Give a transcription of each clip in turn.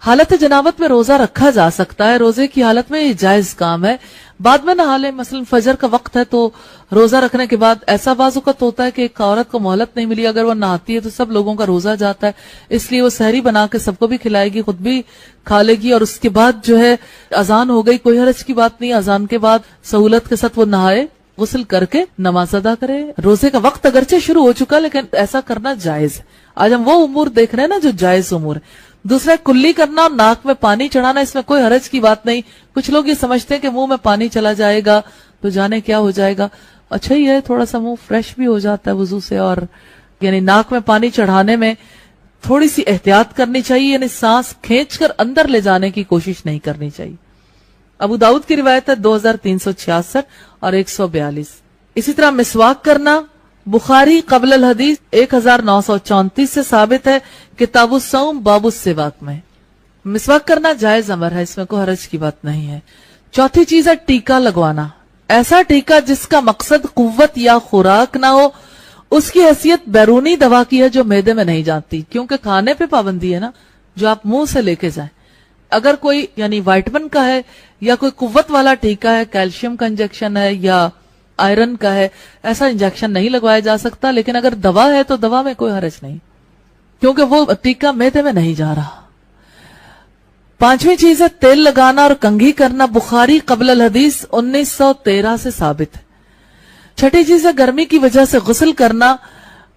हालत जनाबत में रोजा रखा जा सकता है, रोजे की हालत में ये जायज काम है। बाद में नहा ले, मसलन फजर का वक्त है तो रोजा रखने के बाद ऐसा बाजुकत होता है कि एक औरत को मोहलत नहीं मिली, अगर वो नहाती है तो सब लोगों का रोजा जाता है, इसलिए वो सहरी बना के सबको भी खिलाएगी, खुद भी खा लेगी, और उसके बाद जो है अजान हो गई, कोई हरज की बात नहीं, अजान के बाद सहूलत के साथ वो नहाए, गुस्ल करके नमाज अदा करे। रोजे का वक्त अगरचे शुरू हो चुका लेकिन ऐसा करना जायज है। आज हम वो उमूर देख रहे हैं ना जो जायज उमूर है। दूसरा, कुल्ली करना और नाक में पानी चढ़ाना, इसमें कोई हरज की बात नहीं। कुछ लोग ये समझते हैं कि मुंह में पानी चला जाएगा तो जाने क्या हो जाएगा। अच्छा ही है, थोड़ा सा मुंह फ्रेश भी हो जाता है वुजू से, और यानी नाक में पानी चढ़ाने में थोड़ी सी एहतियात करनी चाहिए, यानी सांस खींचकर अंदर ले जाने की कोशिश नहीं करनी चाहिए। अबू दाऊद की रिवायत है 2366 और 142। इसी तरह मिसवाक करना, बुखारी कबल अल हदीस 1934 से साबित है, किताबुस सौम बाबुस सिवाक में। मिसवाक करना जायज अमर है, इसमें कोई हरज की बात नहीं है। चौथी चीज है टीका लगवाना, ऐसा टीका जिसका मकसद कुव्वत या खुराक ना हो, उसकी हैसियत बैरूनी दवा की है जो मैदे में नहीं जाती, क्योंकि खाने पे पाबंदी है ना, जो आप मुंह से लेके जाए। अगर कोई यानी वाइटमिन का है या कोई कुव्वत वाला टीका है, कैल्शियम का इंजेक्शन है या आयरन का है, ऐसा इंजेक्शन नहीं लगवाया जा सकता। लेकिन अगर दवा है तो दवा में कोई हरज नहीं, क्योंकि वो टीका मैदे में नहीं जा रहा। पांचवी चीज है तेल लगाना और कंघी करना, बुखारी कबल अल हदीस 1913 से साबित है। छठी चीज है गर्मी की वजह से गुस्ल करना,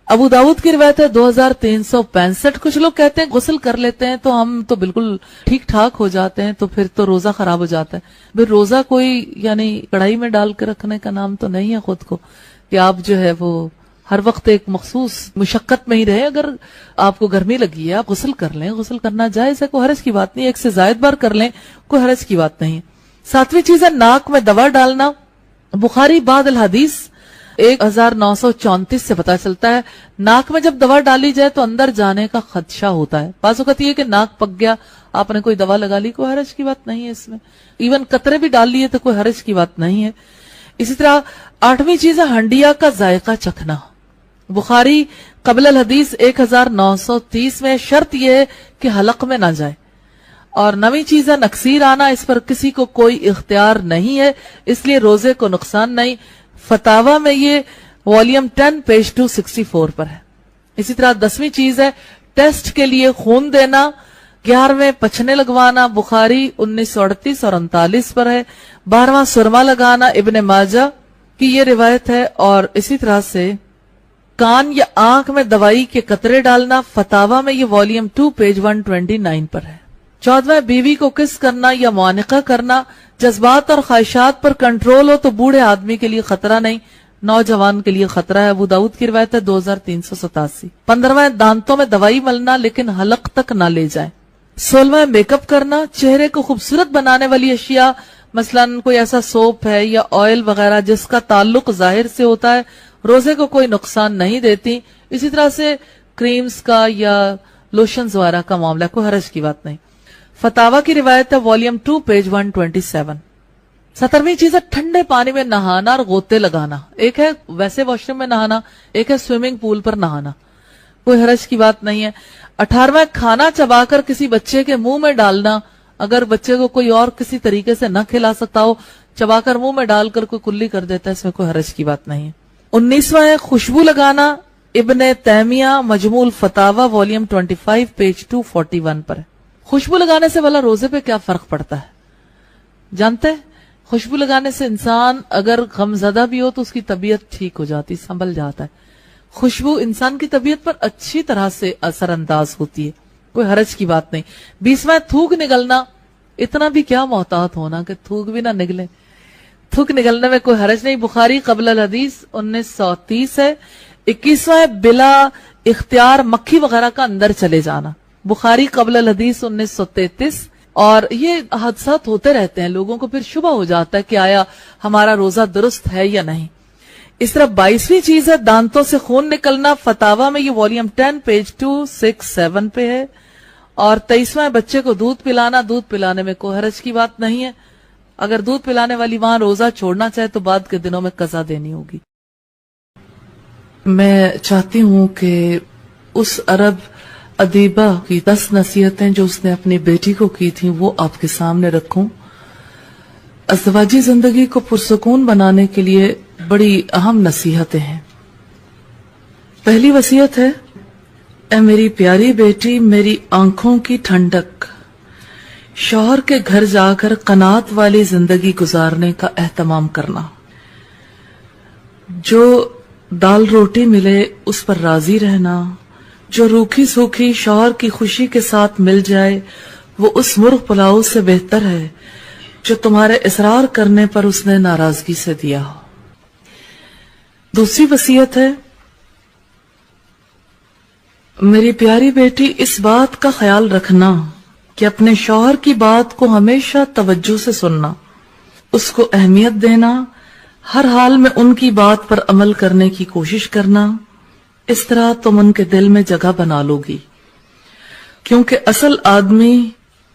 अबू दाऊद की रिवायत है 2365। कुछ लोग कहते हैं गुस्ल कर लेते हैं तो हम तो बिल्कुल ठीक ठाक हो जाते हैं, तो फिर तो रोजा खराब हो जाता है। फिर रोजा कोई यानी कढ़ाई में डाल के रखने का नाम तो नहीं है खुद को, कि आप जो है वो हर वक्त एक मखसूस मुशक्कत में ही रहे। अगर आपको गर्मी लगी है आप गुस्ल कर लें, गुस्ल करना जायज है, कोई हरज की बात नहीं। एक से ज्यादा बार कर लें, कोई हरज की बात नहीं। सातवीं चीज है नाक में दवा डालना, बुखारी बाद अल हदीस 1934 से पता चलता है, नाक में जब दवा डाली जाए तो अंदर जाने का खदशा होता है। बात होती है कि नाक पक गया, आपने कोई दवा लगा ली, कोई हरज की बात नहीं है इसमें। इवन कतरे भी डाल लिए तो कोई हरज की बात नहीं है। इसी तरह आठवीं चीज है हंडिया का जायका चखना, बुखारी कबल अल हदीस 1930 में। शर्त यह है कि हलक में ना जाए। और नवीं चीज है नक्सीर आना, इस पर किसी को कोई इख्तियार नहीं है, इसलिए रोजे को नुकसान नहीं। फतावा में ये वॉल्यूम 10 पेज 264 पर है। इसी तरह 10वीं चीज है टेस्ट के लिए खून देना, 11वें पछने लगवाना, बुखारी 1938 और 39 पर है। 12वां सुरमा लगाना, इब्ने माजा की ये रिवायत है। और इसी तरह से कान या आंख में दवाई के कतरे डालना, फतावा में ये वॉल्यूम 2 पेज 129 पर है। 14वां बीवी को किस करना या मुआनिका करना, जज्बात और ख्वाहिशात पर कंट्रोल हो तो बूढ़े आदमी के लिए खतरा नहीं, नौजवान के लिए खतरा है। अबू दाऊद की रिवायत है 2387। 15वां दांतों में दवाई मलना लेकिन हलक तक ना ले जाए। 16वां मेकअप करना, चेहरे को खूबसूरत बनाने वाली अशिया, मसलन कोई ऐसा सोप है या ऑयल वगैरह जिसका ताल्लुक जाहिर से होता है, रोजे को कोई नुकसान नहीं देती। इसी तरह से क्रीम्स का या लोशंस वगैरह का मामला, कोई हरज की बात नहीं। फतावा की रिवायत है वॉल्यूम 2 पेज 127। 17वीं चीज है ठंडे पानी में नहाना और गोते लगाना। एक है वैसे वॉशरूम में नहाना, एक है स्विमिंग पूल पर नहाना, कोई हरज की बात नहीं है। 18वां खाना चबाकर किसी बच्चे के मुंह में डालना, अगर बच्चे को कोई और किसी तरीके से न खिला सकता हो, चबाकर मुंह में डालकर कोई कुल्ली कर देता है, इसमें कोई हरज की बात नहीं है। 19वां है खुशबू लगाना, इब्ने तैमिया मजमूल फतावा वॉल्यूम 25 पेज 241 पर है। खुशबू लगाने से वाला रोजे पे क्या फर्क पड़ता है जानते हैं? खुशबू लगाने से इंसान अगर गमजदा भी हो तो उसकी तबीयत ठीक हो जाती, संभल जाता है। खुशबू इंसान की तबीयत पर अच्छी तरह से असरअंदाज होती है, कोई हरज की बात नहीं। 20वां थूक निगलना, इतना भी क्या मोहतात होना कि थूक भी ना निगले, थूक निगलने में कोई हरज नहीं, बुखारी कबल अल हदीस 1930 है। 21वां बिला इख्तियार मक्खी वगैरह का अंदर चले जाना, बुखारी कबल अल हदीस 1933। और ये हादसात होते रहते हैं, लोगों को फिर शुबा हो जाता है कि आया हमारा रोजा दुरुस्त है या नहीं। इस तरह 22वीं चीज है दांतों से खून निकलना, फतावा में ये वॉल्यूम 10 पेज 267 पे है। और 23वां बच्चे को दूध पिलाना, दूध पिलाने में कोई हरज की बात नहीं है। अगर दूध पिलाने वाली वहां रोजा छोड़ना चाहे तो बाद के दिनों में कज़ा देनी होगी। मैं चाहती हूं कि उस अरब ادیبہ کی 10 نصیحتیں جو اس نے اپنی بیٹی کو کی تھیں وہ آپ کے سامنے رکھوں. ازدواجی زندگی کو پرسکون بنانے کے لیے بڑی اہم نصیحتیں ہیں. پہلی وصیت ہے، اے میری پیاری بیٹی، میری آنکھوں کی ٹھنڈک، شوہر کے گھر جا کر قناعت والی زندگی گزارنے کا اہتمام کرنا. جو دال روٹی ملے اس پر راضی رہنا، جو روکھی سوکھی شوہر کی خوشی کے ساتھ مل جائے وہ اس مرغ پلاؤ سے بہتر ہے جو تمہارے اصرار کرنے پر اس نے ناراضگی سے دیا ہو. دوسری وصیت ہے، میری پیاری بیٹی، اس بات کا خیال رکھنا کہ اپنے شوہر کی بات کو ہمیشہ توجہ سے سننا، اس کو اہمیت دینا، ہر حال میں ان کی بات پر عمل کرنے کی کوشش کرنا. اس طرح تم ان کے دل میں جگہ بنا لو گی، کیونکہ اصل آدمی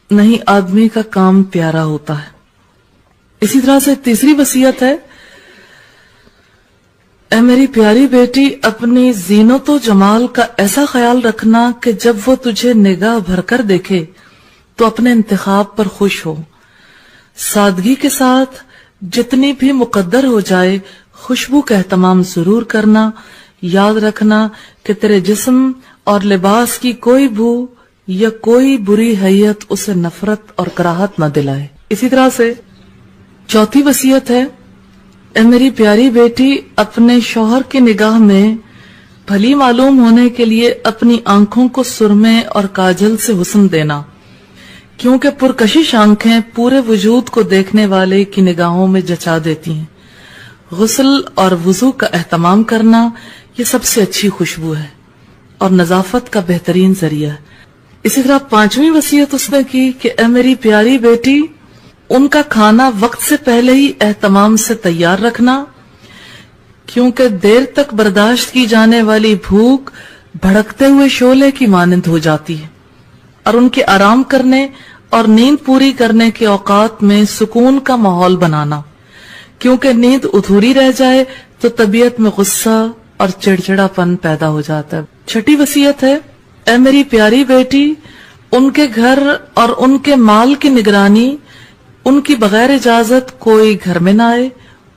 نہیں آدمی کا کام پیارا ہوتا ہے. اسی طرح سے تیسری وصیت ہے، اے میری پیاری بیٹی، اپنی زینت و جمال کا ایسا خیال رکھنا کہ جب وہ تجھے نگاہ بھر کر دیکھے تو اپنے انتخاب پر خوش ہو. سادگی کے ساتھ جتنی بھی مقدر ہو جائے خوشبو کا اہتمام ضرور کرنا. یاد رکھنا کہ تیرے جسم اور لباس کی کوئی بو یا کوئی بری حیت اسے نفرت اور کراہت نہ دلائے. اسی طرح سے چوتھی وصیت ہے، اے میری پیاری بیٹی، اپنے شوہر کی نگاہ میں بھلی معلوم ہونے کے لیے اپنی آنکھوں کو سرمے اور کاجل سے حسن دینا، کیونکہ پرکشش آنکھیں پورے وجود کو دیکھنے والے کی نگاہوں میں جچا دیتی ہیں. غسل اور وضو کا اہتمام کرنا یہ سب سے اچھی خوشبو ہے اور نظافت کا بہترین ذریعہ ہے. اسی طرح پانچویں وصیت اس نے کی کہ اے میری پیاری بیٹی، ان کا کھانا وقت سے پہلے ہی اہتمام سے تیار رکھنا، کیونکہ دیر تک برداشت کی جانے والی بھوک بھڑکتے ہوئے شعلے کی مانند ہو جاتی ہے. اور ان کے آرام کرنے اور نیند پوری کرنے کے اوقات میں سکون کا ماحول بنانا، کیونکہ نیند ادھوری رہ جائے تو طبیعت میں غصہ اور چڑچڑا پن پیدا ہو جاتا ہے. چھٹی وصیت ہے، اے میری پیاری بیٹی، ان کے گھر اور ان کے مال کی نگرانی، ان کی بغیر اجازت کوئی گھر میں نہ آئے.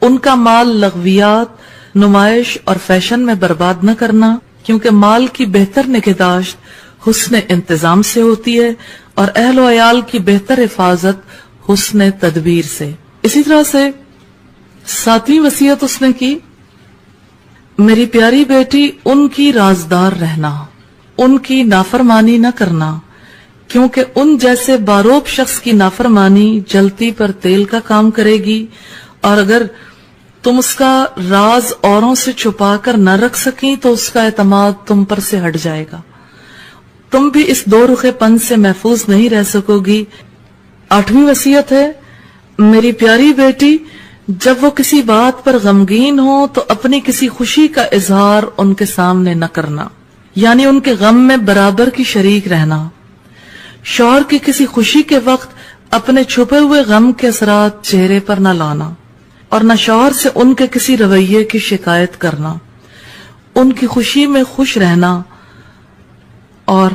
ان کا مال لغویات، نمائش اور فیشن میں برباد نہ کرنا، کیونکہ مال کی بہتر نگہداشت حسن انتظام سے ہوتی ہے اور اہل و عیال کی بہتر حفاظت حسن تدبیر سے. اسی طرح سے ساتویں وصیت اس نے کی، میری پیاری بیٹی، ان کی رازدار رہنا، ان کی نافرمانی نہ کرنا، کیونکہ ان جیسے باروب شخص کی نافرمانی جلتی پر تیل کا کام کرے گی، اور اگر تم اس کا راز اوروں سے چھپا کر نہ رکھ سکیں تو اس کا اعتماد تم پر سے ہٹ جائے گا. تم بھی اس دو رخے پن سے محفوظ نہیں رہ سکو گی. آٹھویں وصیت ہے، میری پیاری بیٹی، جب وہ کسی بات پر غمگین ہو تو اپنی کسی خوشی کا اظہار ان کے سامنے نہ کرنا، یعنی ان کے غم میں برابر کی شریک رہنا. شوہر کی کسی خوشی کے وقت اپنے چھپے ہوئے غم کے اثرات چہرے پر نہ لانا، اور نہ شوہر سے ان کے کسی رویے کی شکایت کرنا. ان کی خوشی میں خوش رہنا اور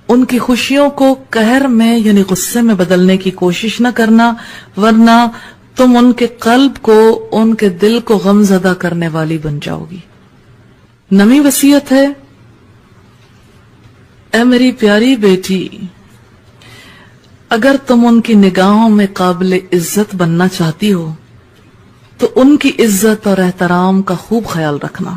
ان کی خوشیوں کو قہر میں یعنی غصے میں بدلنے کی کوشش نہ کرنا، ورنہ تم ان کے قلب کو، ان کے دل کو غم زدہ کرنے والی بن جاؤ گی. نویں وصیت ہے، اے میری پیاری بیٹی، اگر تم ان کی نگاہوں میں قابل عزت بننا چاہتی ہو تو ان کی عزت اور احترام کا خوب خیال رکھنا.